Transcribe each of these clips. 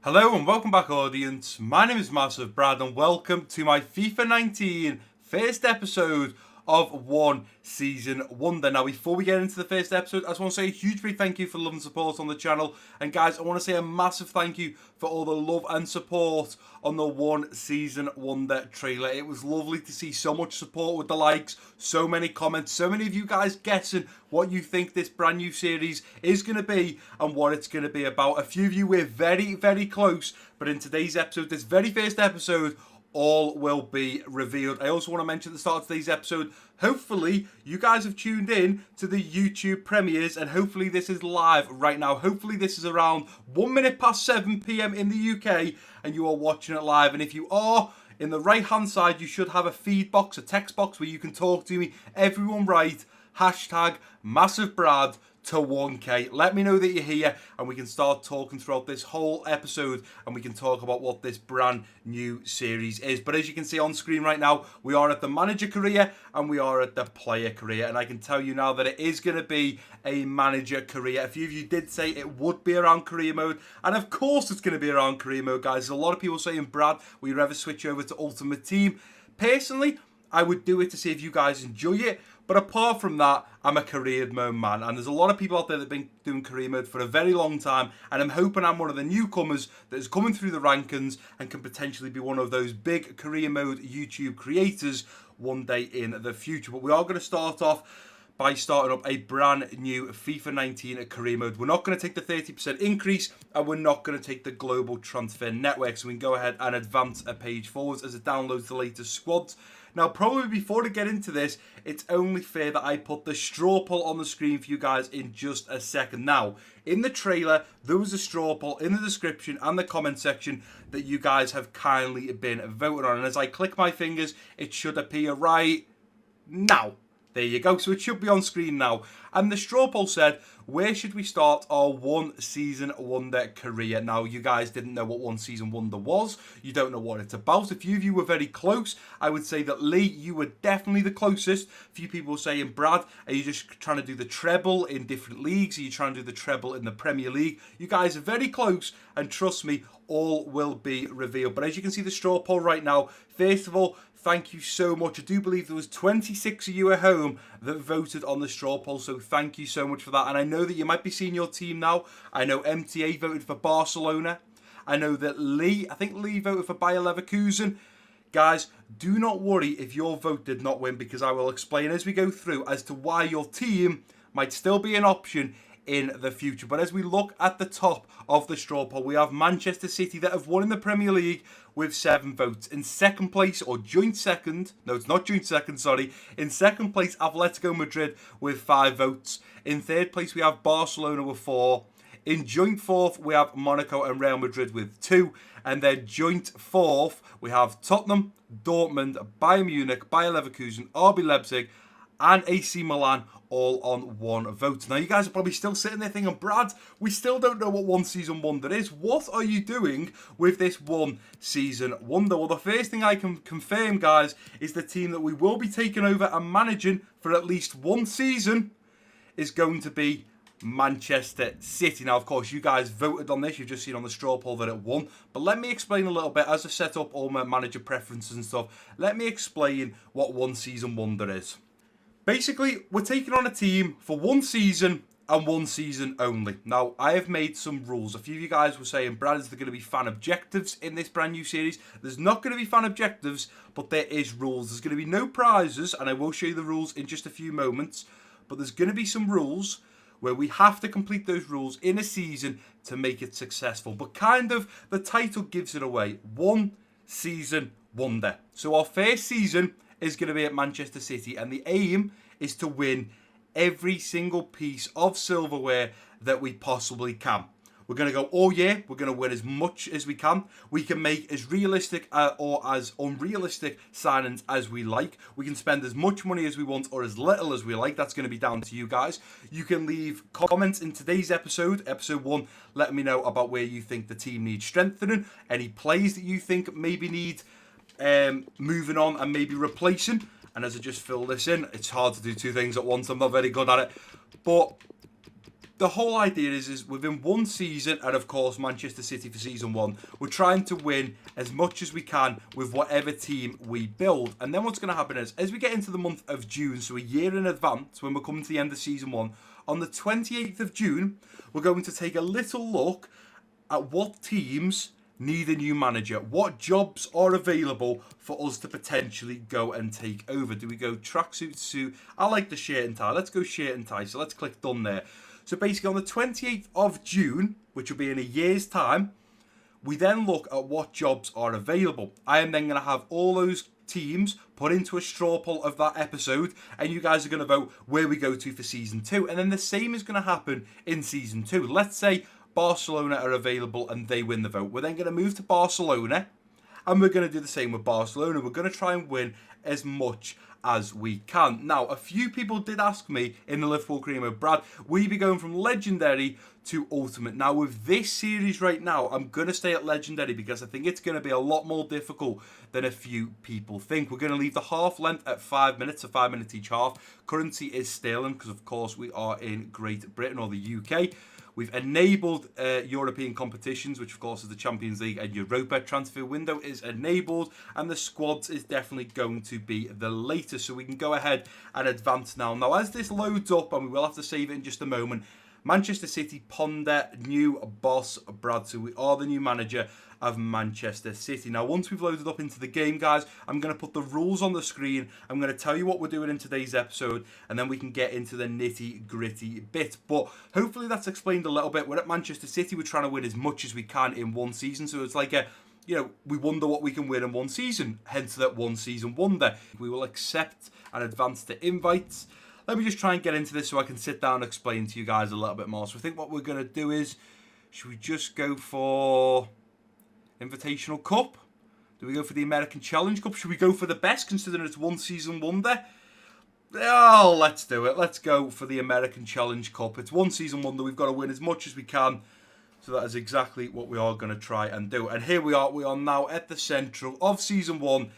Hello and welcome back, audience. My name is MassiveBrad and welcome to my FIFA 19 first episode of One Season Wonder. Now, before we get into the first episode, I just want to say a huge big thank you for love and support on the channel. And guys, I want to say a massive thank you for all the love and support on the One Season Wonder trailer. It was lovely to see so much support with the likes, so many comments, so many of you guys guessing what you think this brand new series is going to be and what it's going to be about. A few of you were very, very close, but in today's episode, this very first episode, all will be revealed. I also want to mention at the start of today's episode, hopefully you guys have tuned in to the YouTube premieres and hopefully this is live right now. Hopefully this is around 1 minute past 7 p.m. in the UK and you are watching it live. And if you are, in the right hand side you should have a feed box, a text box where you can talk to me. Everyone write hashtag MassiveBrad to 1k. Let me know that you're here and we can start talking throughout this whole episode and we can talk about what this brand new series is. But as you can see on screen right now, we are at the manager career and we are at the player career, and I can tell you now that it is going to be a manager career. A few of you did say it would be around career mode, and of course it's going to be around career mode, guys. There's a lot of people saying, Brad, will you ever switch over to Ultimate Team? Personally, I would do it to see if you guys enjoy it. But apart from that, I'm a career mode man. And there's a lot of people out there that have been doing career mode for a very long time. And I'm hoping I'm one of the newcomers that is coming through the rankings and can potentially be one of those big career mode YouTube creators one day in the future. But we are going to start off by starting up a brand new FIFA 19 career mode. We're not going to take the 30% increase and we're not going to take the global transfer network. So we can go ahead and advance a page forwards as it downloads the latest squads. Now, probably before to get into this, it's only fair that I put the straw poll on the screen for you guys in just a second. Now, in the trailer, there was a straw poll in the description and the comment section that you guys have kindly been voting on. And as I click my fingers, it should appear right now. There you go. So it should be on screen now. And the straw poll said, where should we start our One Season Wonder career? Now, you guys didn't know what One Season Wonder was. You don't know what it's about. A few of you were very close. I would say that Lee, you were definitely the closest. A few people were saying, Brad, are you just trying to do the treble in different leagues? Are you trying to do the treble in the Premier League? You guys are very close. And trust me, all will be revealed. But as you can see the straw poll right now, first of all, thank you so much. I do believe there was 26 of you at home that voted on the straw poll, so thank you so much for that. And I know that you might be seeing your team now. I know MTA voted for Barcelona. I know that I think Lee voted for Bayer Leverkusen. Guys, do not worry if your vote did not win, because I will explain as we go through as to why your team might still be an option in the future. But as we look at the top of the straw poll, we have Manchester City that have won in the Premier League with 7 votes. In second place, or joint second, no, it's not joint second, sorry. In second place, Atletico Madrid with 5 votes. In third place, we have Barcelona with 4. In joint fourth, we have Monaco and Real Madrid with 2. And then joint fourth, we have Tottenham, Dortmund, Bayern Munich, Bayer Leverkusen, RB Leipzig, and AC Milan all on 1 vote. Now, you guys are probably still sitting there thinking, Brad, we still don't know what One Season Wonder is. What are you doing with this One Season Wonder? Well, the first thing I can confirm, guys, is the team that we will be taking over and managing for at least 1 season is going to be Manchester City. Now, of course, you guys voted on this. You've just seen on the straw poll that it won. But let me explain a little bit. As I set up all my manager preferences and stuff, let me explain what One Season Wonder is. Basically, we're taking on a team for 1 season and 1 season only. Now, I have made some rules. A few of you guys were saying, Brad, is there going to be fan objectives in this brand new series? There's not going to be fan objectives, but there is rules. There's going to be no prizes, and I will show you the rules in just a few moments. But there's going to be some rules where we have to complete those rules in a season to make it successful. But kind of, the title gives it away. One Season Wonder. So our first season is going to be at Manchester City, and the aim is to win every single piece of silverware that we possibly can. We're going to go all year. We're going to win as much as we can. We can make as realistic or as unrealistic signings as we like. We can spend as much money as we want or as little as we like. That's going to be down to you guys. You can leave comments in today's episode, episode 1, letting me know about where you think the team needs strengthening, any plays that you think maybe need moving on and maybe replacing. And as I just fill this in, it's hard to do 2 things at once. I'm not very good at it. But the whole idea is within one season, and of course Manchester City for season 1, we're trying to win as much as we can with whatever team we build. And then what's going to happen is, as we get into the month of June, so a year in advance, when we're coming to the end of season 1, on the 28th of June, we're going to take a little look at what teams need a new manager, what jobs are available for us to potentially go and take over. Do we go tracksuit, suit? I like the shirt and tie. Let's go shirt and tie. So let's click done there. So basically on the 28th of June, which will be in a year's time, we then look at what jobs are available. I am then going to have all those teams put into a straw poll of that episode, and you guys are going to vote where we go to for season 2. And then the same is going to happen in season 2. Let's say Barcelona are available and they win the vote. We're then going to move to Barcelona, and we're going to do the same with Barcelona. We're going to try and win as much as we can. Now, a few people did ask me in the Liverpool Career Mode, Brad, will you be going from Legendary to Ultimate? Now, with this series right now, I'm going to stay at Legendary because I think it's going to be a lot more difficult than a few people think. We're going to leave the half length at 5 minutes, so 5 minutes each half. Currency is sterling because, of course, we are in Great Britain or the UK. We've enabled European competitions, which of course is the Champions League and Europa. Transfer window is enabled, and the squads is definitely going to be the latest. So we can go ahead and advance now. Now, as this loads up, and we will have to save it in just a moment, Manchester City ponder new boss Brad. So we are the new manager of Manchester City. Now, once we've loaded up into the game, guys, I'm going to put the rules on the screen. I'm going to tell you what we're doing in today's episode, and then we can get into the nitty-gritty bit. But hopefully that's explained a little bit. We're at Manchester City. We're trying to win as much as we can in one season. So it's like a, we wonder what we can win in one season. Hence that one season wonder. We will accept and advance to invites. Let me just try and get into this so I can sit down and explain to you guys a little bit more. So I think what we're going to do is, should we just go for Invitational Cup? Do we go for the American Challenge Cup? Should we go for the best, considering it's one season wonder? Oh, let's do it. Let's go for the American Challenge Cup. It's one season wonder. We've got to win as much as we can. So that is exactly what we are going to try and do. And here we are. We are now at the central of season 1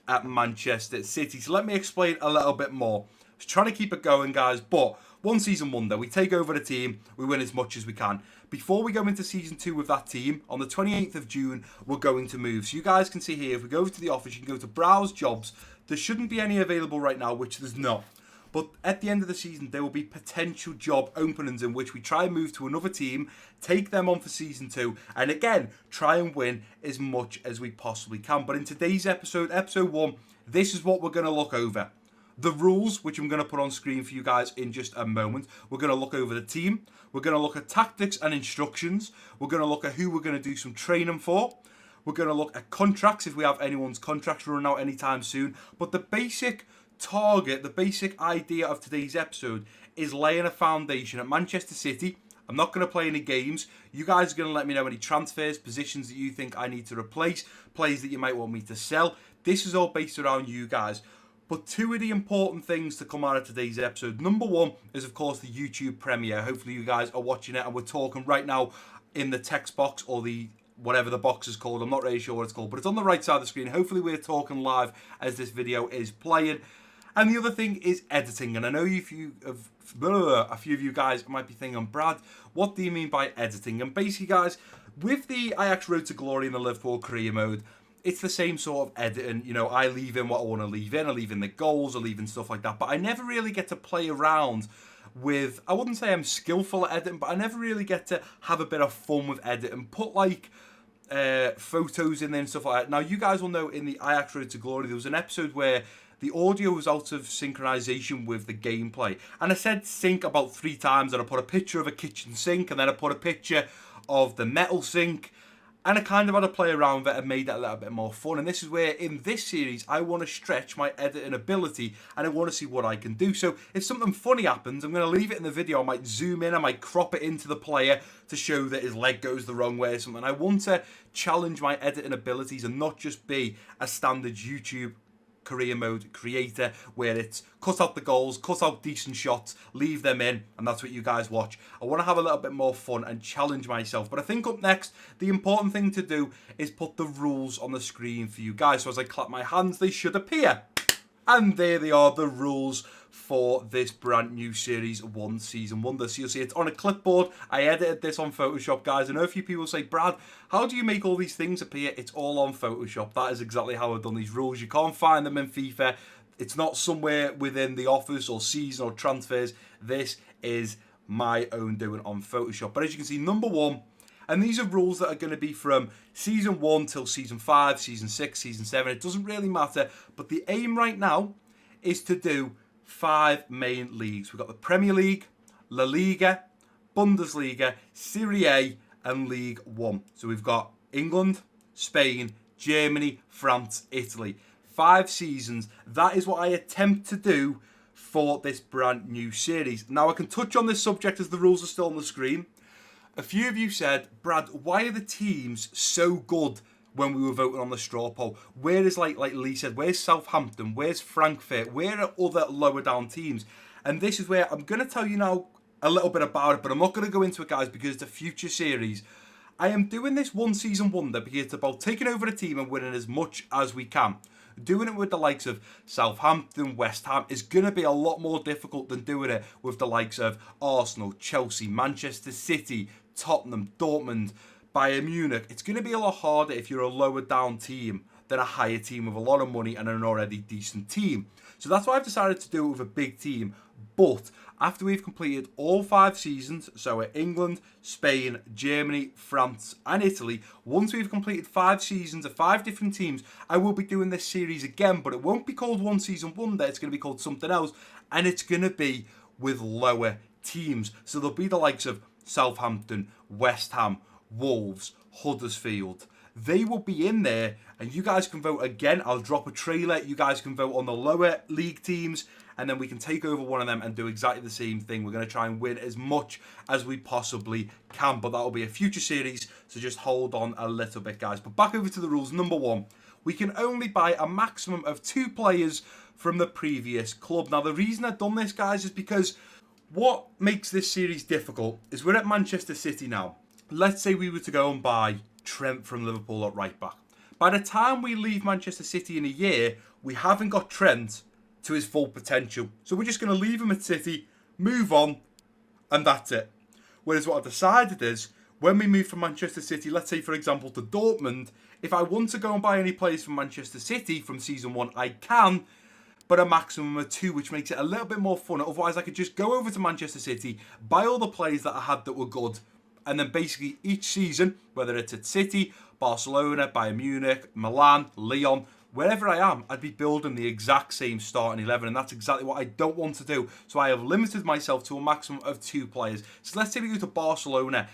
at Manchester City. So let me explain a little bit more. I was trying to keep it going, guys, but one season wonder. We take over the team. We win as much as we can. Before we go into season 2 with that team, on the 28th of June, we're going to move. So you guys can see here, if we go over to the office, you can go to Browse Jobs. There shouldn't be any available right now, which there's not. But at the end of the season, there will be potential job openings in which we try and move to another team, take them on for season 2, and again, try and win as much as we possibly can. But in today's episode, episode 1, this is what we're going to look over. The rules, which I'm going to put on screen for you guys in just a moment. We're going to look over the team. We're going to look at tactics and instructions. We're going to look at who we're going to do some training for. We're going to look at contracts, if we have anyone's contracts running out anytime soon. But the basic target, the basic idea of today's episode is laying a foundation at Manchester City. I'm not going to play any games. You guys are going to let me know any transfers, positions that you think I need to replace, players that you might want me to sell. This is all based around you guys. But 2 of the important things to come out of today's episode. Number 1 is, of course, the YouTube premiere. Hopefully you guys are watching it, and we're talking right now in the text box, or the whatever the box is called. I'm not really sure what it's called, but it's on the right side of the screen. Hopefully we're talking live as this video is playing. And the other thing is editing. And I know a few of you guys might be thinking, Brad, what do you mean by editing? And basically, guys, with the Ajax Road to Glory in the Liverpool Career Mode, it's the same sort of editing. I leave in what I want to leave in. I leave in the goals. I leave in stuff like that. But I never really get to play around with, I wouldn't say I'm skillful at editing, but I never really get to have a bit of fun with editing. Put like photos in there and stuff like that. Now, you guys will know in the Ajax Road to Glory, there was an episode where the audio was out of synchronization with the gameplay. And I said sync about 3 times, and I put a picture of a kitchen sink, and then I put a picture of the metal sink. And I kind of had to play around with it and made it a little bit more fun. And this is where, in this series, I want to stretch my editing ability, and I want to see what I can do. So if something funny happens, I'm going to leave it in the video. I might zoom in, I might crop it into the player to show that his leg goes the wrong way or something. I want to challenge my editing abilities and not just be a standard YouTube career mode creator where it's cut out the goals, cut out decent shots, leave them in, and that's what you guys watch. I want to have a little bit more fun and challenge myself. But I think up next, the important thing to do is put the rules on the screen for you guys. So as I clap my hands, they should appear. And there they are, the rules for this brand new Series 1 Season Wonder. So you'll see it's on a clipboard. I edited this on Photoshop, guys. I know a few people say, Brad, how do you make all these things appear? It's all on Photoshop. That is exactly how I've done these rules. You can't find them in FIFA. It's not somewhere within the office or season or transfers. This is my own doing on Photoshop. But as you can see, number 1, and these are rules that are going to be from Season 1 till Season 5, Season 6, Season 7. It doesn't really matter. But the aim right now is to do 5 main leagues. We've got the Premier League, La Liga, Bundesliga, Serie A, and League 1. So we've got England, Spain, Germany, France, Italy. 5 seasons. That is what I attempt to do for this brand new series. Now, I can touch on this subject as the rules are still on the screen. A few of you said, Brad, why are the teams so good when we were voting on the straw poll? Where is, like Lee said, where's Southampton? Where's Frankfurt? Where are other lower down teams? And this is where I'm going to tell you now a little bit about it, but I'm not going to go into it, guys, because it's a future series. I am doing this 1 season wonder because it's about taking over a team and winning as much as we can. Doing it with the likes of Southampton, West Ham is going to be a lot more difficult than doing it with the likes of Arsenal, Chelsea, Manchester City, Tottenham, Dortmund, Bayern Munich. It's going to be a lot harder if you're a lower down team than a higher team with a lot of money and an already decent team. So that's why I've decided to do it with a big team. But after we've completed all 5 seasons, so at England, Spain, Germany, France and Italy, once we've completed 5 seasons of 5 different teams, I will be doing this series again, but it won't be called 1 Season Wonder, it's going to be called something else, and it's going to be with lower teams. So there'll be the likes of Southampton, West Ham, Wolves, Huddersfield. They will be in there, and you guys can vote again. I'll drop a trailer. You guys can vote on the lower league teams, and then we can take over one of them and do exactly the same thing. We're going to try and win as much as we possibly can, but that'll be a future series, so just hold on a little bit, guys. But back over to the rules. Number 1, we can only buy a maximum of 2 players from the previous club. Now, the reason I've done this, guys, is because what makes this series difficult is we're at Manchester City now. Let's say we were to go and buy Trent from Liverpool at right back. By the time we leave Manchester City in a year, we haven't got Trent to his full potential. So we're just going to leave him at City, move on, and that's it. Whereas what I've decided is, when we move from Manchester City, let's say for example to Dortmund, if I want to go and buy any players from Manchester City from Season 1, I can, but a maximum of 2, which makes it a little bit more fun. Otherwise, I could just go over to Manchester City, buy all the players that I had that were good, and then basically each season, whether it's at City, Barcelona, Bayern Munich, Milan, Lyon, wherever I am, I'd be building the exact same starting 11, and that's exactly what I don't want to do. So I have limited myself to a maximum of 2 players. So let's say we go to Barcelona,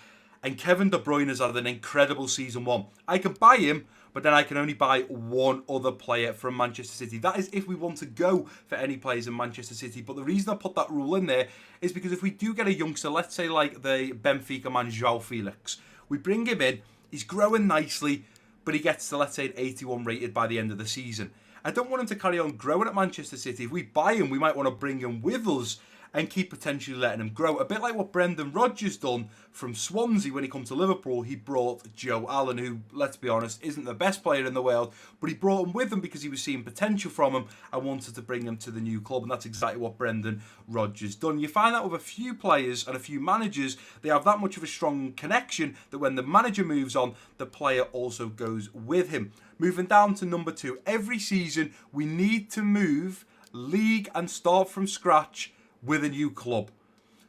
and Kevin De Bruyne has had an incredible Season 1. I can buy him, but then I can only buy 1 other player from Manchester City. That is if we want to go for any players in Manchester City. But the reason I put that rule in there is because if we do get a youngster, let's say like the Benfica man, João Felix, we bring him in, he's growing nicely, but he gets to, let's say, an 81 rated by the end of the season. I don't want him to carry on growing at Manchester City. If we buy him, we might want to bring him with us and keep potentially letting him grow. A bit like what Brendan Rodgers done from Swansea when he come to Liverpool. He brought Joe Allen, who, let's be honest, isn't the best player in the world, but he brought him with him because he was seeing potential from him and wanted to bring him to the new club, and that's exactly what Brendan Rodgers done. You find that with a few players and a few managers, they have that much of a strong connection that when the manager moves on, the player also goes with him. Moving down to number 2, every season we need to move league and start from scratch with a new club.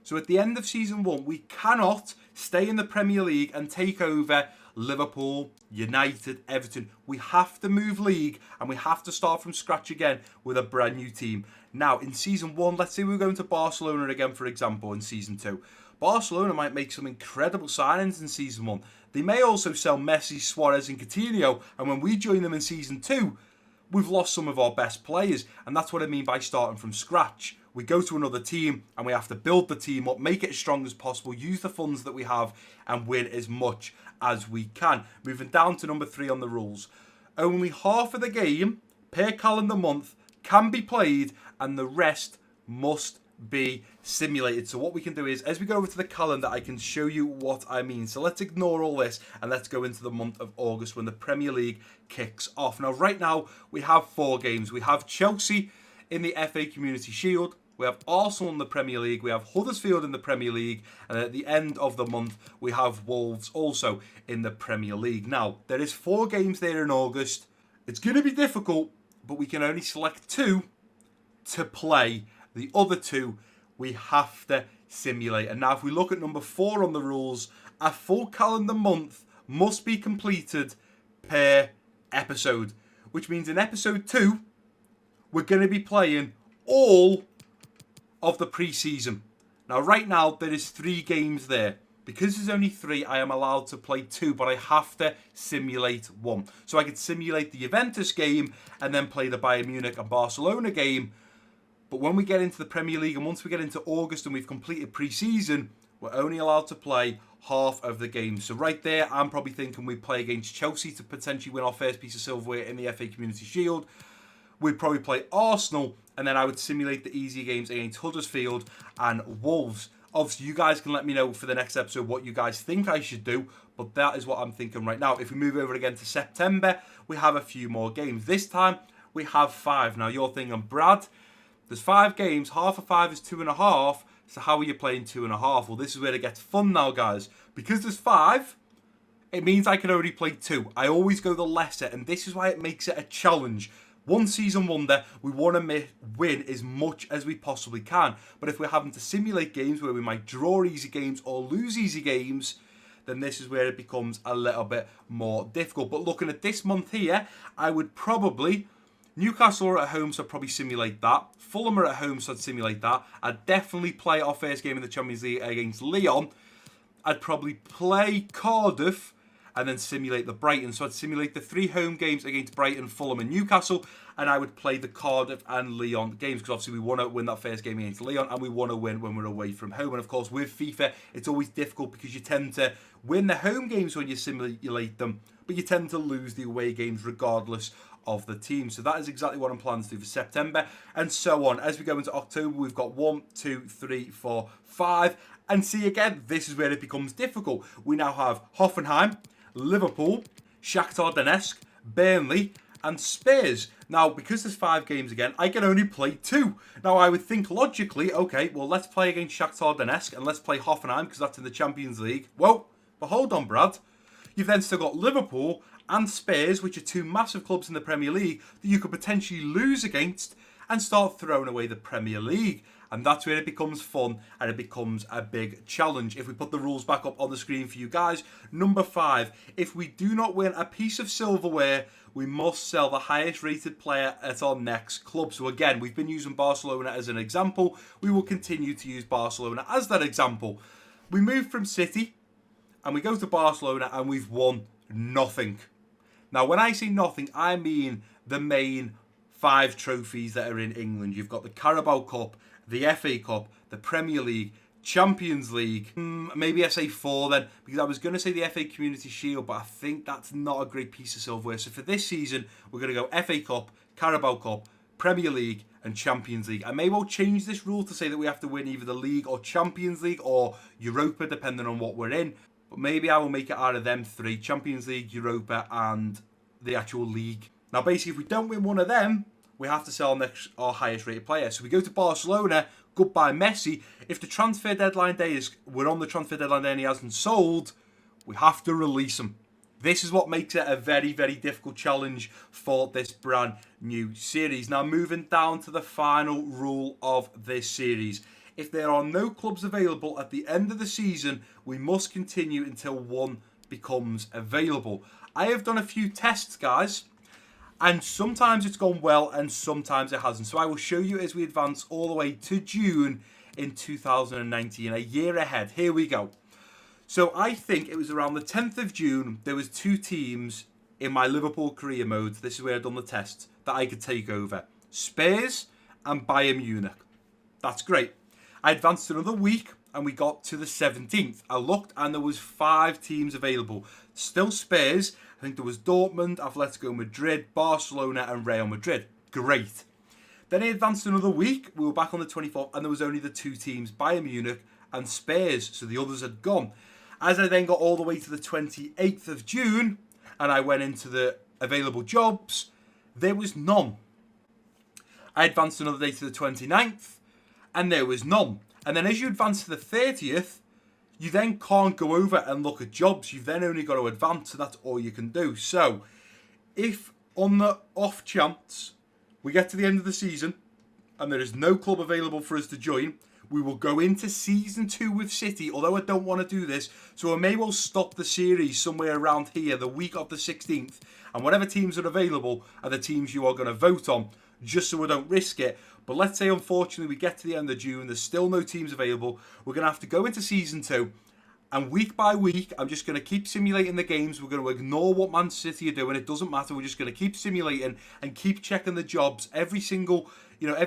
So at the end of Season 1, we cannot stay in the Premier League and take over Liverpool, United, Everton. We have to move league and we have to start from scratch again with a brand new team. Now, in Season 1, let's say we're going to Barcelona again, for example, in Season 2. Barcelona might make some incredible signings in Season 1. They may also sell Messi, Suarez and Coutinho, and when we join them in Season 2, we've lost some of our best players, and that's what I mean by starting from scratch. We go to another team and we have to build the team up, make it as strong as possible, use the funds that we have and win as much as we can. Moving down to number 3 on the rules. Only half of the game per calendar month can be played and the rest must be simulated. So what we can do is, as we go over to the calendar, I can show you what I mean. So let's ignore all this and let's go into the month of August when the Premier League kicks off. Now, right now, we have 4 games. We have Chelsea in the FA Community Shield. We have Arsenal in the Premier League, we have Huddersfield in the Premier League, and at the end of the month, we have Wolves also in the Premier League. Now, there is 4 games there in August. It's going to be difficult, but we can only select 2 to play. The other 2, we have to simulate. And now, if we look at number 4 on the rules, a full calendar month must be completed per episode, which means in episode 2, we're going to be playing all of the pre-season. Now, right now, there is 3 games there. Because there's only 3, I am allowed to play 2, but I have to simulate 1. So I could simulate the Juventus game and then play the Bayern Munich and Barcelona game. But when we get into the Premier League and once we get into August and we've completed pre-season, we're only allowed to play half of the games. So right there, I'm probably thinking we play against Chelsea to potentially win our first piece of silverware in the FA Community Shield. We'd probably play Arsenal, and then I would simulate the easy games against Huddersfield and Wolves. Obviously, you guys can let me know for the next episode what you guys think I should do, but that is what I'm thinking right now. If we move over again to September, we have a few more games. This time, we have 5. Now, you're thinking, Brad, there's 5 games. Half of 5 is 2.5. So how are you playing 2.5? Well, this is where it gets fun now, guys. Because there's 5, it means I can only play 2. I always go the lesser, and this is why it makes it a challenge. One season wonder, we want to win as much as we possibly can. But if we're having to simulate games where we might draw easy games or lose easy games, then this is where it becomes a little bit more difficult. But looking at this month here, I would probably... Newcastle are at home, so I'd probably simulate that. Fulham are at home, so I'd simulate that. I'd definitely play our first game in the Champions League against Lyon. I'd probably play Cardiff and then simulate the Brighton. So I'd simulate the 3 home games against Brighton, Fulham and Newcastle, and I would play the Cardiff and Lyon games, because obviously we want to win that first game against Lyon, and we want to win when we're away from home. And of course, with FIFA, it's always difficult because you tend to win the home games when you simulate them, but you tend to lose the away games regardless of the team. So that is exactly what I'm planning to do for September, and so on. As we go into October, we've got 1, 2, 3, 4, 5, and see again, this is where it becomes difficult. We now have Hoffenheim, Liverpool, Shakhtar Donetsk, Burnley, and Spurs. Now, because there's 5 games again, I can only play 2. Now, I would think logically, okay, well, let's play against Shakhtar Donetsk and let's play Hoffenheim because that's in the Champions League. Well, but hold on, Brad. You've then still got Liverpool and Spurs, which are 2 massive clubs in the Premier League that you could potentially lose against and start throwing away the Premier League. And that's where it becomes fun and it becomes a big challenge. If we put the rules back up on the screen for you guys, number 5, if we do not win a piece of silverware, we must sell the highest rated player at our next club. So again, we've been using Barcelona as an example. We will continue to use Barcelona as that example. We move from City and we go to Barcelona and we've won nothing. Now, when I say nothing, I mean the main 5 trophies that are in England. You've got the Carabao Cup, the FA Cup, the Premier League, Champions League. Maybe I say 4 then, because I was going to say the FA Community Shield, but I think that's not a great piece of silverware. So for this season, we're going to go FA Cup, Carabao Cup, Premier League, and Champions League. I may well change this rule to say that we have to win either the League or Champions League or Europa, depending on what we're in. But maybe I will make it out of them 3, Champions League, Europa, and the actual league. Now, basically, if we don't win one of them, we have to sell our highest rated player. So we go to Barcelona, goodbye Messi. If the transfer deadline day we're on the transfer deadline day and he hasn't sold, we have to release him. This is what makes it a very, very difficult challenge for this brand new series. Now, moving down to the final rule of this series. If there are no clubs available at the end of the season, we must continue until one becomes available. I have done a few tests, guys, and sometimes it's gone well and sometimes it hasn't. So I will show you as we advance all the way to June in 2019, a year ahead. Here we go. So I think it was around the 10th of June, there was 2 teams in my Liverpool career mode. This is where I've done the test that I could take over. Spurs and Bayern Munich. That's great. I advanced another week and we got to the 17th. I looked and there was 5 teams available. Still Spurs. I think there was Dortmund, Atletico Madrid, Barcelona and Real Madrid. Great. Then I advanced another week. We were back on the 24th and there was only the 2 teams, Bayern Munich and Spurs. So the others had gone. As I then got all the way to the 28th of June and I went into the available jobs, there was none. I advanced another day to the 29th, and there was none. And then as you advance to the 30th, you then can't go over and look at jobs. You've then only got to advance, and that's all you can do. So, if on the off chance we get to the end of the season and there is no club available for us to join, we will go into Season 2 with City, although I don't want to do this. So I may well stop the series somewhere around here, the week of the 16th. And whatever teams are available are the teams you are going to vote on, just so we don't risk it. But let's say, unfortunately, we get to the end of June, there's still no teams available. We're going to have to go into Season 2. And week by week, I'm just going to keep simulating the games. We're going to ignore what Man City are doing. It doesn't matter. We're just going to keep simulating and keep checking the jobs every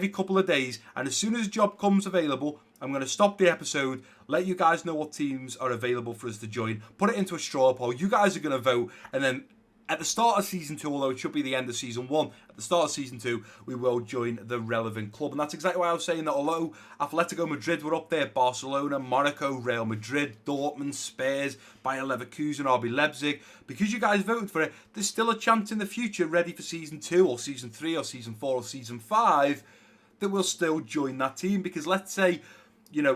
couple of days. And as soon as a job comes available, I'm going to stop the episode, let you guys know what teams are available for us to join, put it into a straw poll. You guys are going to vote. And then at the start of Season 2, although it should be the end of Season 1, at the start of Season 2, we will join the relevant club. And that's exactly why I was saying that although Atletico Madrid were up there, Barcelona, Monaco, Real Madrid, Dortmund, Spurs, Bayer Leverkusen, RB Leipzig, because you guys voted for it, there's still a chance in the future, ready for Season 2 or Season 3 or Season 4 or Season 5, that we'll still join that team. Because let's say,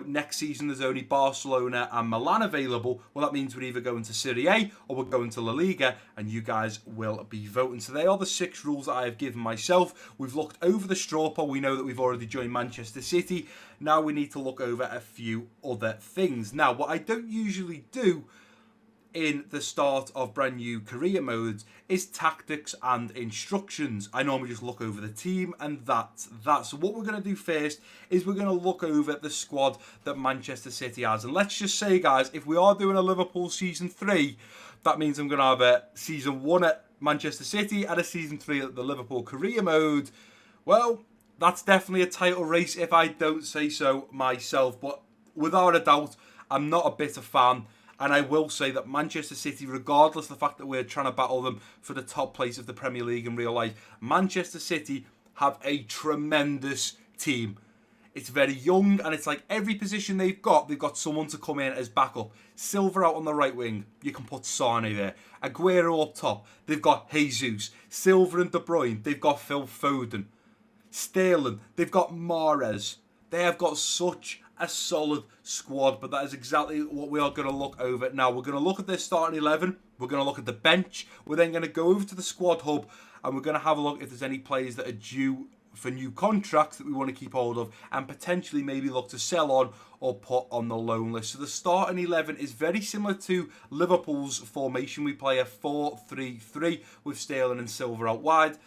next season there's only Barcelona and Milan available. Well, that means we're either going to Serie A or we're going to La Liga, and you guys will be voting. So they are the 6 rules that I have given myself. We've looked over the straw poll. We know that we've already joined Manchester City. Now we need to look over a few other things. Now, what I don't usually do in the start of brand new career modes is tactics and instructions. I normally just look over the team, and that's that. So what we're going to do first is we're going to look over the squad that Manchester City has. And let's just say, guys, if we are doing a Liverpool Season 3, that means I'm going to have a Season 1 at Manchester City and a Season 3 at the Liverpool career mode. Well, that's definitely a title race if I don't say so myself. But without a doubt, I'm not a bitter fan. And I will say that Manchester City, regardless of the fact that we're trying to battle them for the top place of the Premier League in real life, Manchester City have a tremendous team. It's very young, and it's like every position they've got someone to come in as backup. Silva out on the right wing, you can put Sane there. Aguero up top, they've got Jesus. Silva and De Bruyne, they've got Phil Foden. Sterling, they've got Mahrez. They have got such a solid squad, but that is exactly what we are going to look over now. We're going to look at their starting 11, we're going to look at the bench, we're then going to go over to the squad hub, and we're going to have a look if there's any players that are due for new contracts that we want to keep hold of, and potentially maybe look to sell on or put on the loan list. So the starting 11 is very similar to Liverpool's formation. We play a 4-3-3 with Sterling and Silva out wide.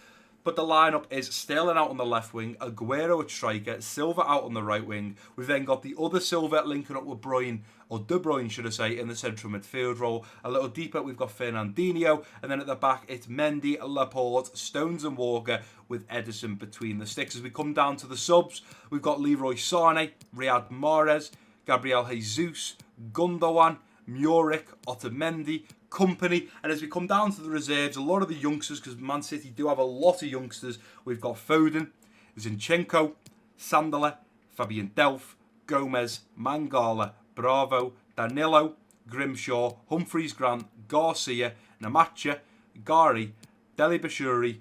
But the lineup is Sterling out on the left wing, Aguero at striker, Silva out on the right wing. We've then got the other Silva linking up with Bruyne, or De Bruyne should I say, in the central midfield role. A little deeper, we've got Fernandinho, and then at the back it's Mendy, Laporte, Stones and Walker, with Ederson between the sticks. As we come down to the subs, we've got Leroy Sane, Riyad Mahrez, Gabriel Jesus, Gundogan, Muric, Otamendi, Company. And as we come down to the reserves, a lot of the youngsters, because Man City do have a lot of youngsters, we've got Foden, Zinchenko, Sandler, Fabian Delph, Gomez, Mangala, Bravo, Danilo, Grimshaw, Humphreys Grant, Garcia, Namacha, Gari, Deli Bashuri.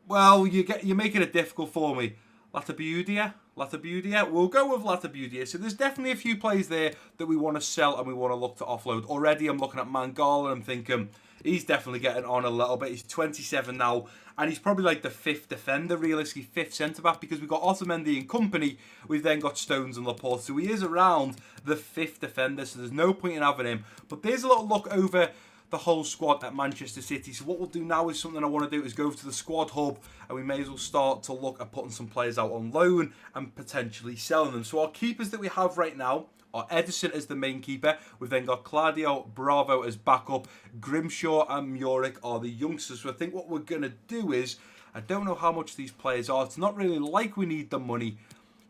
Well, you're making it difficult for me. Latabudia? We'll go with Latabudia. So there's definitely a few players there that we want to sell and we want to look to offload. Already I'm looking at Mangala and I'm thinking he's definitely getting on a little bit. He's 27 now, and he's probably like the 5th defender, realistically 5th centre-back, because we've got Otamendi and Company. We've then got Stones and Laporte. So he is around the 5th defender, so there's no point in having him. But there's a little look over the whole squad at Manchester City. So what we'll do now is something I want to do is go over to the squad hub, and we may as well start to look at putting some players out on loan and potentially selling them. So our keepers that we have right now are Ederson as the main keeper. We've then got Claudio Bravo as backup. Grimshaw and Muric are the youngsters. So I think what we're going to do is, I don't know how much these players are. It's not really like we need the money.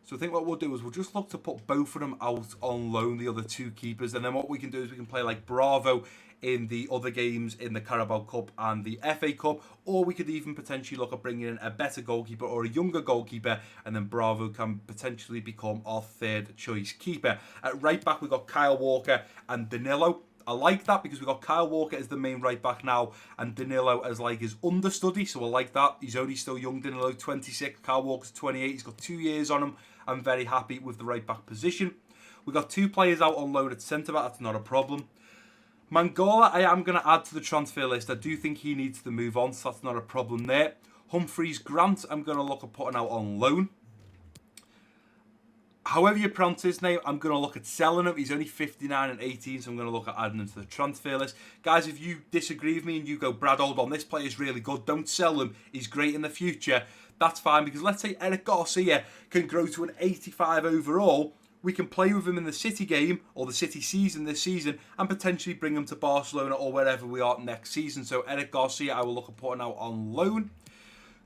So I think what we'll do is we'll just look to put both of them out on loan, the other 2 keepers. And then what we can do is we can play like Bravo in the other games in the Carabao Cup and the FA Cup, or we could even potentially look at bringing in a better goalkeeper or a younger goalkeeper, and then Bravo can potentially become our 3rd choice keeper. At right back we've got Kyle Walker and Danilo. I like that because we've got Kyle Walker as the main right back now and Danilo as like his understudy. So I like that. He's only still young. Danilo 26, Kyle Walker's 28. He's got 2 years on him. I'm very happy with the right back position. We've got 2 players out on loan at centre back. That's not a problem. Mangala, I am going to add to the transfer list. I do think he needs to move on, so that's not a problem there. Humphreys Grant, I'm going to look at putting out on loan. However you pronounce his name, I'm going to look at selling him. He's only 59 and 18, so I'm going to look at adding him to the transfer list. Guys, if you disagree with me and you go, Brad, hold on, this player's really good, don't sell him, he's great in the future, that's fine, because let's say Eric Garcia can grow to an 85 overall, we can play with him in the City game, or the City season this season, and potentially bring him to Barcelona or wherever we are next season. So Eric Garcia, I will look at putting out on loan.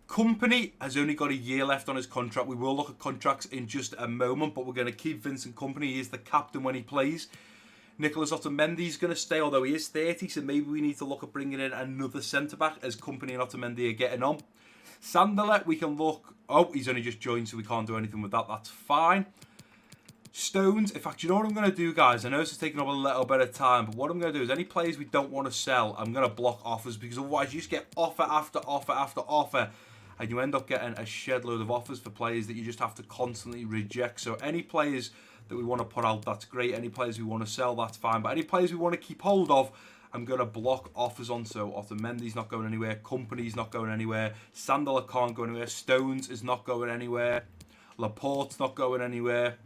Kompany has only got a year left on his contract. We will look at contracts in just a moment, but we're going to keep Vincent Kompany. He is the captain when he plays. Nicolas Otamendi is going to stay, although he is 30, so maybe we need to look at bringing in another centre-back as Kompany and Otamendi are getting on. Sandalet, we can look... Oh, he's only just joined, so we can't do anything with that. That's fine. Stones, in fact, you know what I'm going to do, guys? I know this is taking up a little bit of time, but what I'm going to do is any players we don't want to sell, I'm going to block offers, because otherwise you just get offer after offer after offer, and you end up getting a shed load of offers for players that you just have to constantly reject. So any players that we want to put out, that's great. Any players we want to sell, that's fine. But any players we want to keep hold of, I'm going to block offers on. So Otamendi's not going anywhere. Kompany's not going anywhere. Sandalet can't go anywhere. Stones is not going anywhere. Laporte's not going anywhere.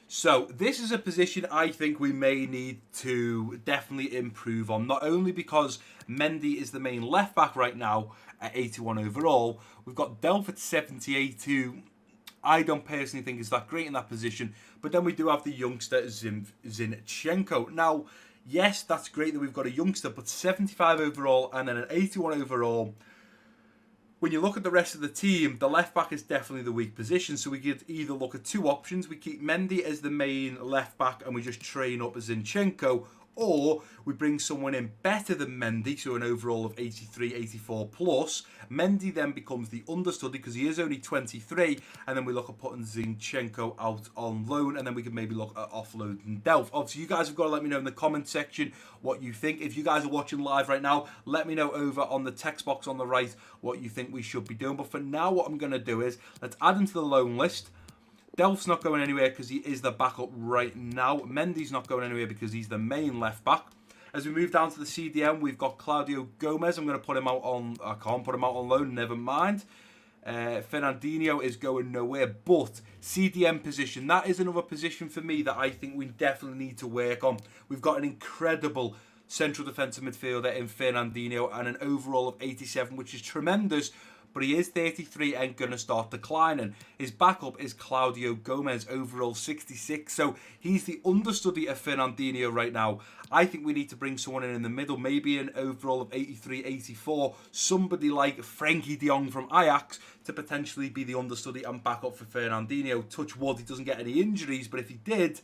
So this is a position I think we may need to definitely improve on. Not only because Mendy is the main left back right now at 81 overall. We've got Delph at 78 who I don't personally think is that great in that position. But then we do have the youngster Zinchenko. Now, yes, that's great that we've got a youngster, but 75 overall and then an 81 overall. When you look at the rest of the team, the left back is definitely the weak position. So we could either look at 2 options. We keep Mendy as the main left back and we just train up Zinchenko. Or we bring someone in better than Mendy, so an overall of 83, 84 plus. Mendy then becomes the understudy because he is only 23. And then we look at putting Zinchenko out on loan. And then we can maybe look at offloading Delph. Obviously, you guys have got to let me know in the comment section what you think. If you guys are watching live right now, let me know over on the text box on the right what you think we should be doing. But for now, what I'm going to do is let's add him to the loan list. Delph's not going anywhere because he is the backup right now. Mendy's not going anywhere because he's the main left back. As we move down to the CDM, we've got Claudio Gomez. I'm going to put him out on... I can't put him out on loan, never mind. Fernandinho is going nowhere, but CDM position, that is another position for me that I think we definitely need to work on. We've got an incredible central defensive midfielder in Fernandinho and an overall of 87, which is tremendous. But he is 33 and going to start declining. His backup is Claudio Gomez, overall 66. So he's the understudy of Fernandinho right now. I think we need to bring someone in the middle, maybe an overall of 83, 84. Somebody like Frankie de Jong from Ajax to potentially be the understudy and backup for Fernandinho. Touch wood, he doesn't get any injuries, but if he did,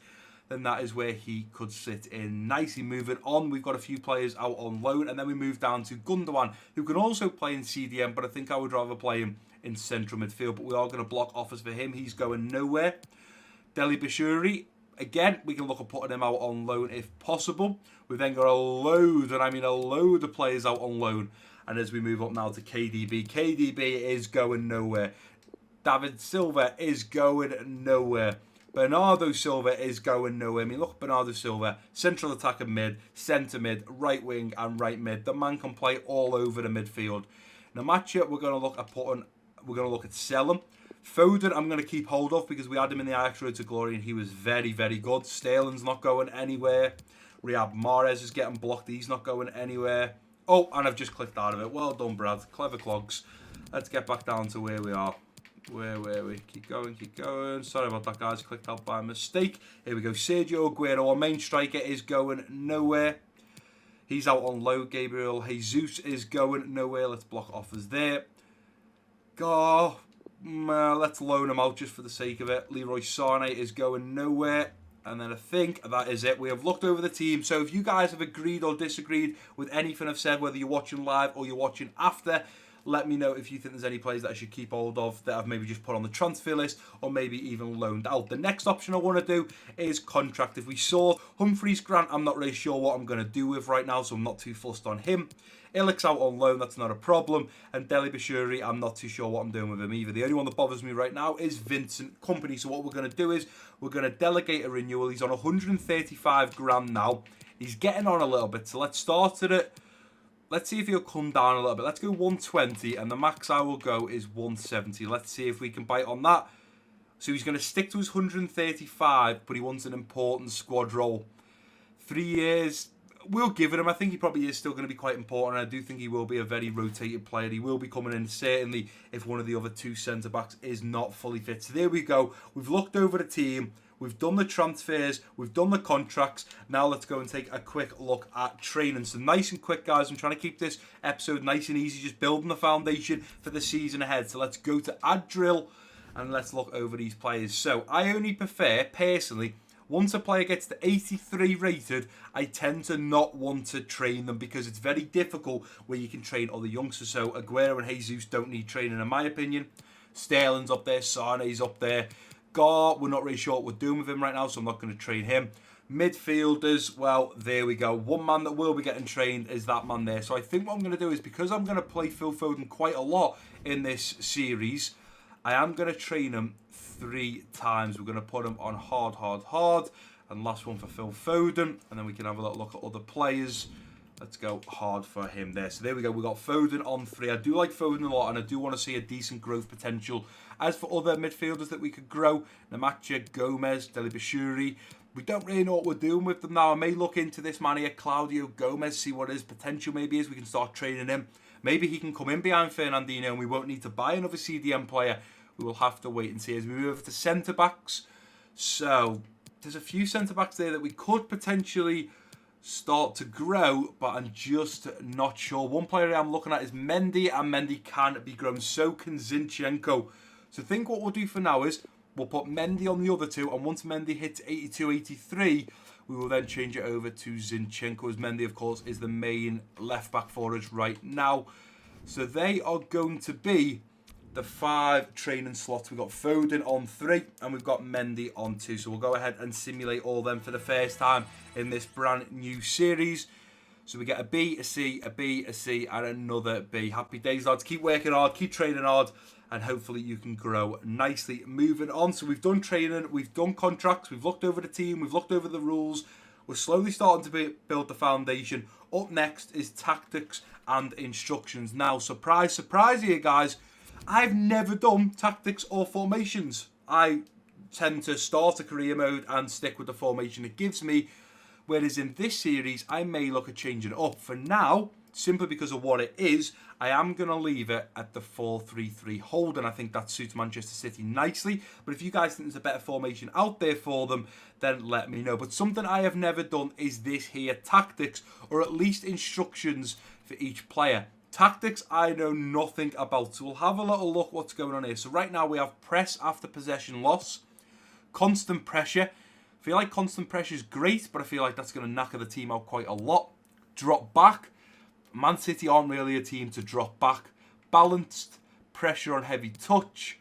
then that is where he could sit in nicely. Moving on, we've got a few players out on loan, and then we move down to Gundogan, who can also play in CDM, but I think I would rather play him in central midfield, but we are going to block offers for him. He's going nowhere. Deli Bashiri, again, we can look at putting him out on loan if possible. We've then got a load, and I mean a load of players out on loan, and as we move up now to KDB, KDB is going nowhere. David Silva is going nowhere. Bernardo Silva is going nowhere. I mean, look at Bernardo Silva, central attacker mid, centre mid, right wing and right mid. The man can play all over the midfield. Now, Matcha, we're going to look at selling. Foden, I'm going to keep hold of because we had him in the Ajax Road to Glory and he was very, very good. Sterling's not going anywhere. Riyad Mahrez is getting blocked. He's not going anywhere. Oh, and I've just clicked out of it. Well done, Brad. Clever clogs. Let's get back down to where we are. Where were we? Keep going, keep going. Sorry about that, guys. Clicked out by mistake. Here we go. Sergio Aguero, our main striker, is going nowhere. He's out on low. Gabriel Jesus is going nowhere. Let's block offers there. Go. Let's loan him out just for the sake of it. Leroy Sané is going nowhere. And then I think that is it. We have looked over the team. So if you guys have agreed or disagreed with anything I've said, whether you're watching live or you're watching after, Let me know if you think there's any players that I should keep hold of that I've maybe just put on the transfer list or maybe even loaned out. The next option I want to do is contract. If we saw Humphreys Grant, I'm not really sure what I'm going to do with right now, so I'm not too fussed on him. Illick's out on loan, that's not a problem. And Deli Bashiri, I'm not too sure what I'm doing with him either. The only one that bothers me right now is Vincent Kompany. So what we're going to do is we're going to delegate a renewal. He's on 135 grand now. He's getting on a little bit, so let's start at it. Let's see if he'll come down a little bit. Let's go 120, and the max I will go is 170. Let's see if we can bite on that. So he's going to stick to his 135, but he wants an important squad role. 3 years, we'll give it him. I think he probably is still going to be quite important. I do think he will be a very rotated player. He will be coming in, certainly, if one of the other two centre-backs is not fully fit. So there we go. We've looked over the team. We've done the transfers, we've done the contracts. Now let's go and take a quick look at training. So nice and quick, guys. I'm trying to keep this episode nice and easy, just building the foundation for the season ahead. So let's go to add drill and let's look over these players. So I only prefer, personally, once a player gets to 83 rated, I tend to not want to train them because it's very difficult where you can train other youngsters. So Aguero and Jesus don't need training, in my opinion. Sterling's up there, Sane's up there. Gar, we're not really sure what we're doing with him right now, so I'm not going to train him. Midfielders, well, there we go. One man that will be getting trained is that man there. So I think what I'm going to do is, because I'm going to play Phil Foden quite a lot in this series, I am going to train him 3 times. We're going to put him on hard. And last one for Phil Foden. And then we can have a little look at other players. Let's go hard for him there. So there we go. We've got Foden on 3. I do like Foden a lot, and I do want to see a decent growth potential. As for other midfielders that we could grow, Namacha, Gomez, Deli Bashiri, we don't really know what we're doing with them now. I may look into this man here, Claudio Gomez, see what his potential maybe is. We can start training him. Maybe he can come in behind Fernandinho and we won't need to buy another CDM player. We will have to wait and see as we move to centre-backs. So there's a few centre-backs there that we could potentially start to grow, but I'm just not sure. One player I'm looking at is Mendy, and Mendy can be grown. So can Zinchenko. So I think what we'll do for now is we'll put Mendy on the other two, and once Mendy hits 82, 83, we will then change it over to Zinchenko, as Mendy, of course, is the main left-back for us right now. So they are going to be the 5 training slots. We've got Foden on 3, and we've got Mendy on 2. So we'll go ahead and simulate all them for the first time in this brand new series. So we get a B, a C, a B, a C, and another B. Happy days, lads. Keep working hard, keep training hard, and hopefully you can grow nicely. Moving on, so we've done training, we've done contracts, we've looked over the team, we've looked over the rules. We're slowly starting to build the foundation. Up next is tactics and instructions. Now, surprise, surprise here, guys. I've never done tactics or formations. I tend to start a career mode and stick with the formation it gives me. Whereas in this series, I may look at changing it up. For now, simply because of what it is, I am going to leave it at the 4-3-3 hold, and I think that suits Manchester City nicely. But if you guys think there's a better formation out there for them, then let me know. But something I have never done is this here, tactics, or at least instructions for each player. Tactics, I know nothing about, so we'll have a little look what's going on here. So right now we have press after possession loss, constant pressure. I feel like constant pressure is great, but I feel like that's going to knacker the team out quite a lot. Drop back. Man City aren't really a team to drop back. Balanced. Pressure on heavy touch.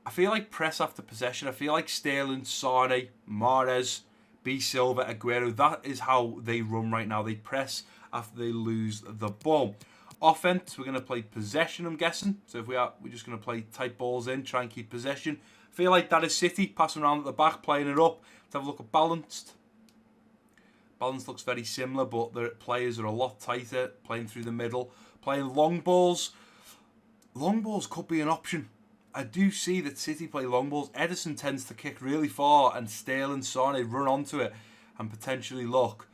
I feel like press after possession. I feel like Sterling, Sane, Mahrez, B. Silva, Aguero. That is how they run right now. They press after they lose the ball. Offense, we're going to play possession, I'm guessing. So if we're just going to play tight balls in, try and keep possession. I feel like that is City, passing around at the back, playing it up. Let's have a look at balanced. Balance looks very similar, but the players are a lot tighter, playing through the middle. Playing long balls. Long balls could be an option. I do see that City play long balls. Ederson tends to kick really far, and Sterling, Sane run onto it and potentially look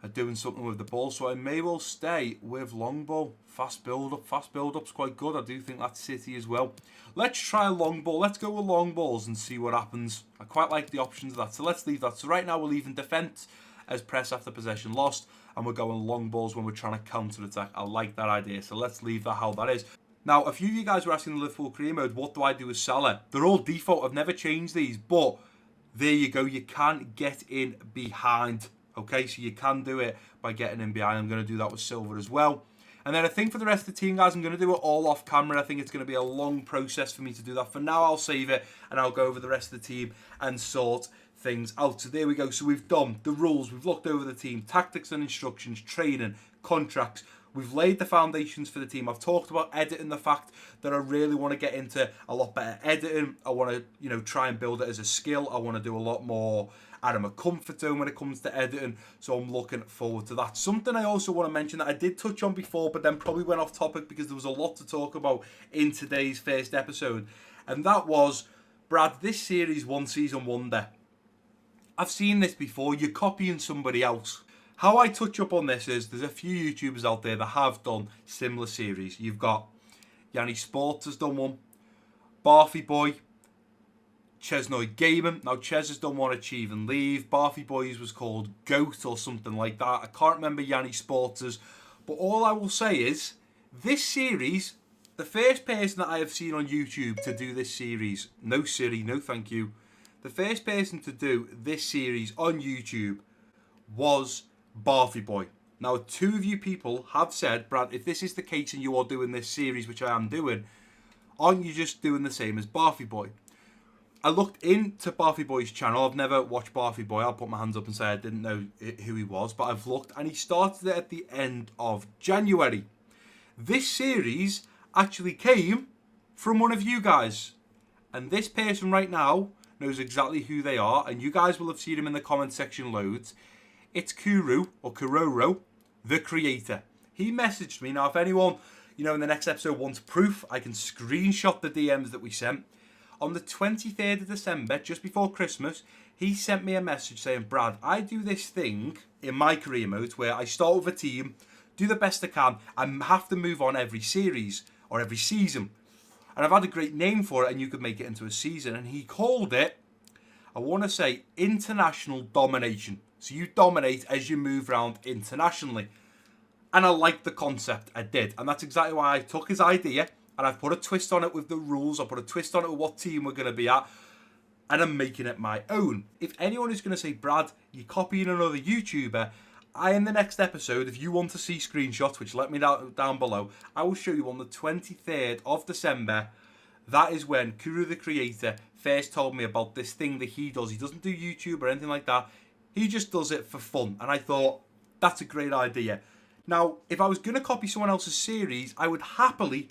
at doing something with the ball. So I may well stay with long ball. Fast build-up. Fast build-up's quite good. I do think that's City as well. Let's try long ball. Let's go with long balls and see what happens. I quite like the options of that. So let's leave that. So right now we're leaving defence as press after possession lost, and we're going long balls when we're trying to counter-attack. I like that idea. So let's leave that how that is. Now, a few of you guys were asking in the Liverpool career mode, what do I do with Salah? They're all default. I've never changed these, but there you go. You can get in behind. Okay, so you can do it by getting in behind. I'm going to do that with Silva as well. And then I think for the rest of the team, guys, I'm going to do it all off camera. I think it's going to be a long process for me to do that. For now, I'll save it and I'll go over the rest of the team and sort things out. So there we go. So we've done the rules. We've looked over the team, tactics and instructions, training, contracts. We've laid the foundations for the team. I've talked about editing, the fact that I really want to get into a lot better editing. I want to, try and build it as a skill. I want to do a lot more out of my comfort zone when it comes to editing. So I'm looking forward to that. Something I also want to mention that I did touch on before, but then probably went off topic because there was a lot to talk about in today's first episode. And that was, Brad, this series one season wonder. I've seen this before. You're copying somebody else. How I touch up on this is there's a few YouTubers out there that have done similar series. You've got Yanni Sports has done one, Barfy Boy, Chesnoid Gaming. Now Ches has done one, Achieve and Leave. Barfy Boy's was called Goat or something like that. I can't remember Yanni Sports', but all I will say is this series, the first person that I have seen on YouTube to do this series, no Siri, no thank you. The first person to do this series on YouTube was Barfy Boy. Now, two of you people have said, Brad, if this is the case and you are doing this series, which I am doing, aren't you just doing the same as Barfy Boy? I looked into Barfy Boy's channel. I've never watched Barfy Boy. I'll put my hands up and say I didn't know who he was, but I've looked, and he started it at the end of January. This series actually came from one of you guys, and this person right now knows exactly who they are, and you guys will have seen him in the comment section loads. It's Kuru, or Kuroro, the creator. He messaged me. Now, if anyone, in the next episode wants proof, I can screenshot the DMs that we sent. On the 23rd of December, just before Christmas, he sent me a message saying, Brad, I do this thing in my career mode where I start with a team, do the best I can, and have to move on every series or every season. And I've had a great name for it, and you could make it into a season. And he called it, I want to say, international domination. So you dominate as you move around internationally. And I liked the concept, I did. And that's exactly why I took his idea and I've put a twist on it with the rules. I put a twist on it with what team we're going to be at. And I'm making it my own. If anyone is going to say, Brad, you're copying another YouTuber, in the next episode, if you want to see screenshots, which let me down below, I will show you on the 23rd of December. That is when Kuru the creator first told me about this thing that he does. He doesn't do YouTube or anything like that. He just does it for fun. And I thought, that's a great idea. Now, if I was going to copy someone else's series, I would happily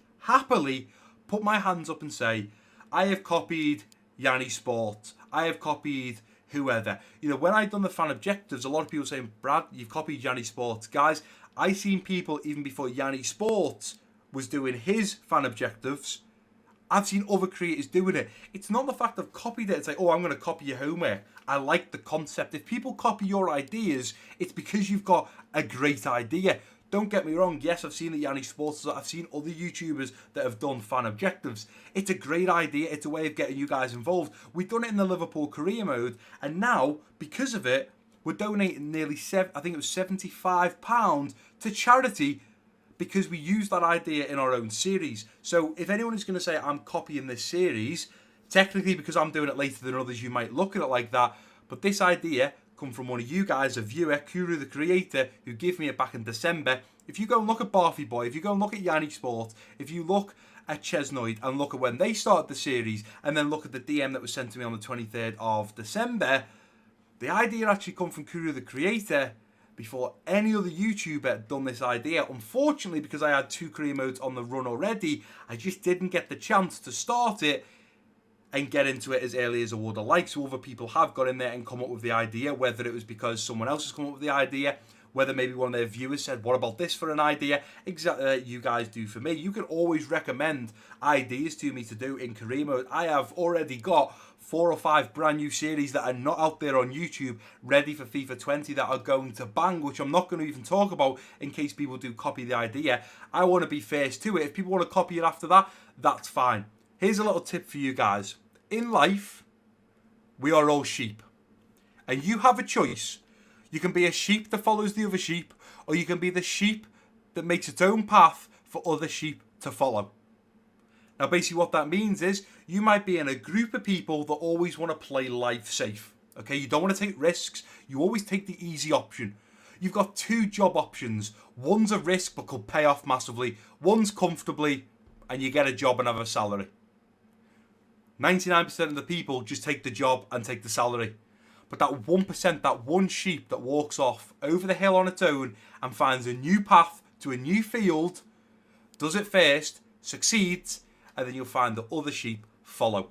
put my hands up and say, I have copied Yanni Sport. I have copied whoever. When I'd done the fan objectives, a lot of people saying, Brad, you've copied Yanni Sports. Guys, I seen people even before Yanni Sports was doing his fan objectives. I've seen other creators doing it. It's not the fact I've copied it. It's like, I'm going to copy your homework. I like the concept. If people copy your ideas, it's because you've got a great idea. Don't get me wrong. Yes, I've seen the Yanni Sports. I've seen other YouTubers that have done fan objectives. It's a great idea. It's a way of getting you guys involved. We've done it in the Liverpool career mode. And now, because of it, we're donating nearly, I think it was £75 to charity because we used that idea in our own series. So if anyone is going to say I'm copying this series, technically because I'm doing it later than others, you might look at it like that. But this idea come from one of you guys, a viewer, Kuru the creator, who gave me it back in December. If you go and look at Barfy Boy, if you go and look at Yanni Sport, if you look at Chesnoid and look at when they started the series, and then look at the DM that was sent to me on the 23rd of December, the idea actually come from Kuru the creator before any other YouTuber had done this idea. Unfortunately, because I had 2 career modes on the run already, I just didn't get the chance to start it and get into it as early as I would have liked. So other people have got in there and come up with the idea, whether it was because someone else has come up with the idea, whether maybe one of their viewers said, what about this for an idea? Exactly like you guys do for me. You can always recommend ideas to me to do in career mode. I have already got 4 or 5 brand new series that are not out there on YouTube ready for FIFA 20 that are going to bang, which I'm not going to even talk about in case people do copy the idea. I want to be first to it. If people want to copy it after that, that's fine. Here's a little tip for you guys. In life, we are all sheep. And you have a choice. You can be a sheep that follows the other sheep, or you can be the sheep that makes its own path for other sheep to follow. Now, basically what that means is you might be in a group of people that always want to play life safe. Okay, you don't want to take risks. You always take the easy option. you've got two job options. One's a risk but could pay off massively. One's comfortably and you get a job and have a salary. 99% of the people just take the job and take the salary. But that 1%, that one sheep that walks off over the hill on its own and finds a new path to a new field, does it first, succeeds, and then you'll find the other sheep follow.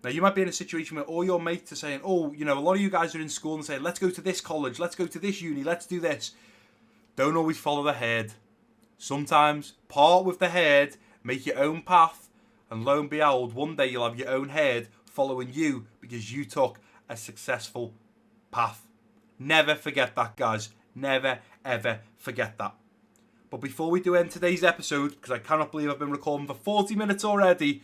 Now, you might be in a situation where all your mates are saying, oh, you know, a lot of you guys are in school and saying, let's go to this college, let's go to this uni, let's do this. Don't always follow the herd. Sometimes part with the herd, make your own path, and lo and behold, one day you'll have your own herd following you because you took a successful path. Never forget that, guys. Never, ever forget that. But before we do end today's episode, because I cannot believe I've been recording for 40 minutes already,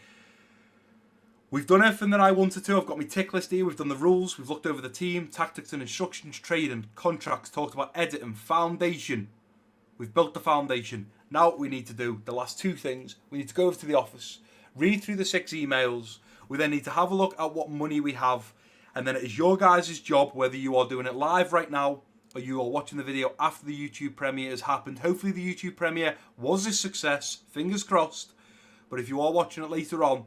we've done everything that I wanted to. I've got my tick list here. We've done the rules. We've looked over the team, tactics and instructions, trading, contracts, talked about editing, foundation. We've built the foundation. Now what we need to do, the last two things, we need to go over to the office, read through the 6 emails. We then need to have a look at what money we have. And then it is your guys' job, whether you are doing it live right now or you are watching the video after the YouTube premiere has happened. Hopefully the YouTube premiere was a success, fingers crossed. But if you are watching it later on,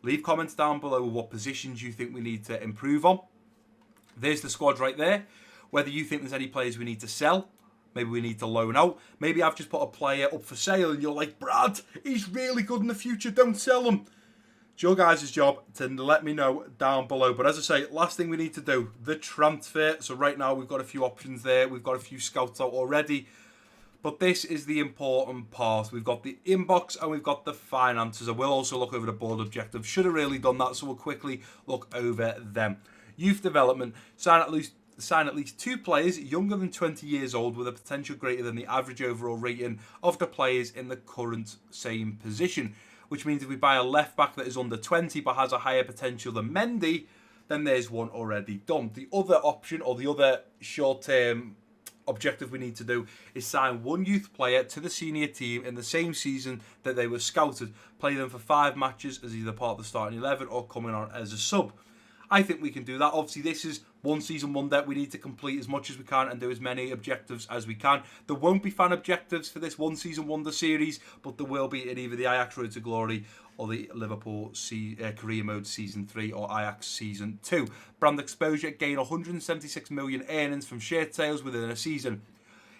leave comments down below what positions you think we need to improve on. There's the squad right there. Whether you think there's any players we need to sell, maybe we need to loan out. Maybe I've just put a player up for sale and you're like, Brad, he's really good in the future, don't sell him. It's your guys' job to let me know down below. But as I say, last thing we need to do, the transfer. So right now we've got a few options there. We've got a few scouts out already. But this is the important part. We've got the inbox and we've got the finances. I will also look over the board objectives. Should have really done that, so we'll quickly look over them. Youth development. Sign at least 2 players younger than 20 years old with a potential greater than the average overall rating of the players in the current same position. Which means if we buy a left back that is under 20 but has a higher potential than Mendy, then there's one already done. The other option, or the other short-term objective we need to do, is sign one youth player to the senior team in the same season that they were scouted. Play them for 5 matches as either part of the starting 11 or coming on as a sub. I think we can do that. Obviously, this is one season wonder. We need to complete as much as we can and do as many objectives as we can. There won't be fan objectives for this one season wonder series, but there will be in either the Ajax Road to Glory or the Liverpool Career Mode Season 3 or Ajax Season 2. Brand exposure, gain 176 million earnings from shirt sales within a season.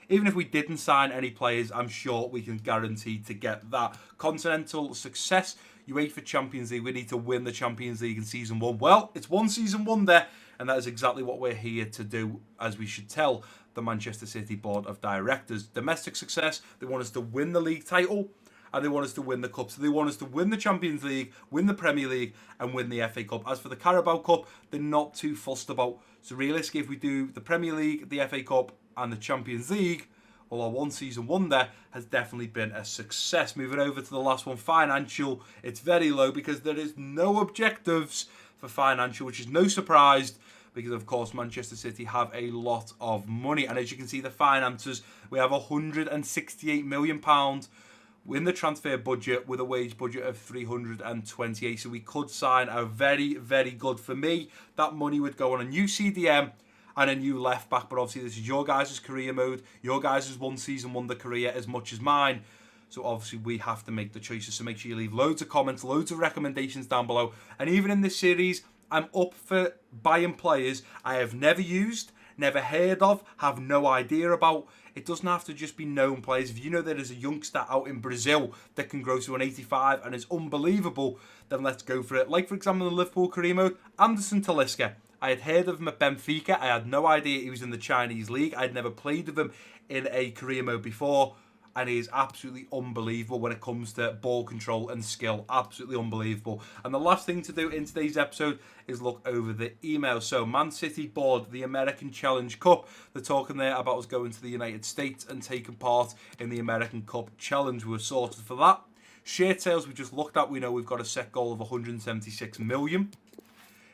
Even if we didn't sign any players, I'm sure we can guarantee to get that. Continental success, UEFA Champions League. We need to win the Champions League in Season 1. Well, it's one season wonder, and that is exactly what we're here to do, as we should tell the Manchester City Board of Directors. Domestic success, they want us to win the league title, and they want us to win the cup. So they want us to win the Champions League, win the Premier League, and win the FA Cup. As for the Carabao Cup, they're not too fussed about. So realistically, if we do the Premier League, the FA Cup, and the Champions League, well, our one season wonder has definitely been a success. Moving over to the last one, financial. It's very low because there is no objectives for financial, which is no surprise because, of course, Manchester City have a lot of money. And as you can see, the finances, we have £168 million in the transfer budget with a wage budget of 328. So we could sign a very, very good, for me, that money would go on a new CDM and a new left back. But obviously this is your guys' career mode, your guys' one season wonder career as much as mine. So obviously we have to make the choices. So make sure you leave loads of comments, loads of recommendations down below. And even in this series, I'm up for buying players I have never used, never heard of, have no idea about. It doesn't have to just be known players. If you know there is a youngster out in Brazil that can grow to an 85 and is unbelievable, then let's go for it. Like, for example, in the Liverpool career mode, Anderson Talisca. I had heard of him at Benfica. I had no idea he was in the Chinese league. I'd never played with him in a career mode before. And he is absolutely unbelievable when it comes to ball control and skill. Absolutely unbelievable. And the last thing to do in today's episode is look over the email. So, Man City Board, the American Challenge Cup. They're talking there about us going to the United States and taking part in the American Cup Challenge. We were sorted for that. Shirt sales we just looked at. We know we've got a set goal of 176 million.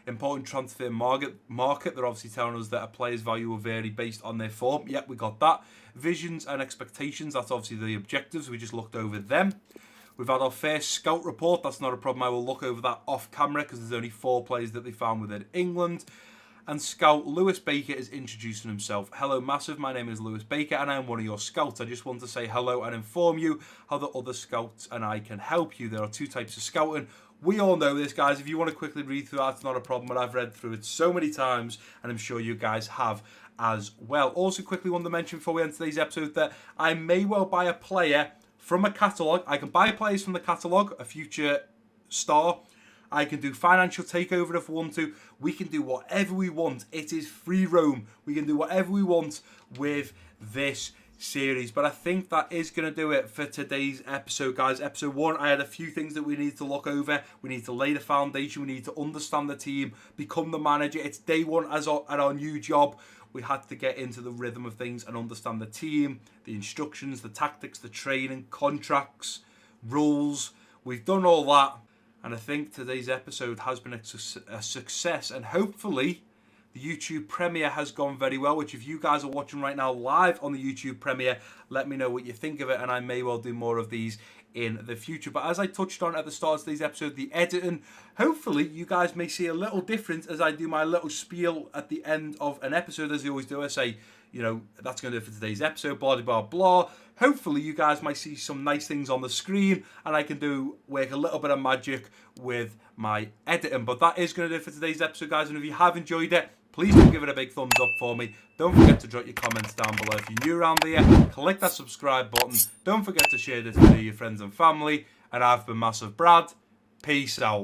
Important transfer market. They're obviously telling us that a player's value will vary based on their form. Yep, we got that. Visions and expectations. That's obviously the objectives. We just looked over them. We've had our first scout report. That's not a problem. I will look over that off camera because there's only 4 players that they found within England. and Scout Lewis Baker is introducing himself. Hello, Massive. My name is Lewis Baker, and I am one of your scouts. I just want to say hello and inform you how the other scouts and I can help you. There are two types of scouting. We all know this, guys. If you want to quickly read through that, it's not a problem, but I've read through it so many times, and I'm sure you guys have as well. Also, quickly want to mention before we end today's episode that I may well buy a player from a catalogue. I can buy players from the catalogue, a future star. I can do financial takeover if we want to. We can do whatever we want. It is free roam. We can do whatever we want with this series. But I think that is going to do it for today's episode, guys. Episode 1, I had a few things that we need to look over. We need to lay the foundation. We need to understand the team, become the manager. It's day 1 at our new job. We had to get into the rhythm of things and understand the team, the instructions, the tactics, the training, contracts, rules. We've done all that. And I think today's episode has been a success. And hopefully the YouTube premiere has gone very well, which if you guys are watching right now live on the YouTube premiere, let me know what you think of it. And I may well do more of these in the future. But as I touched on at the start of today's episode, the editing, hopefully you guys may see a little difference as I do my little spiel at the end of an episode. As I always do, I say, you know, that's going to do it for today's episode, blah, blah, blah. Hopefully you guys might see some nice things on the screen and I can work a little bit of magic with my editing. But that is going to do it for today's episode, guys. And if you have enjoyed it, please do give it a big thumbs up for me. Don't forget to drop your comments down below. If you're new around here, click that subscribe button. Don't forget to share this video with your friends and family. And I've been MassiveBrad. Peace out.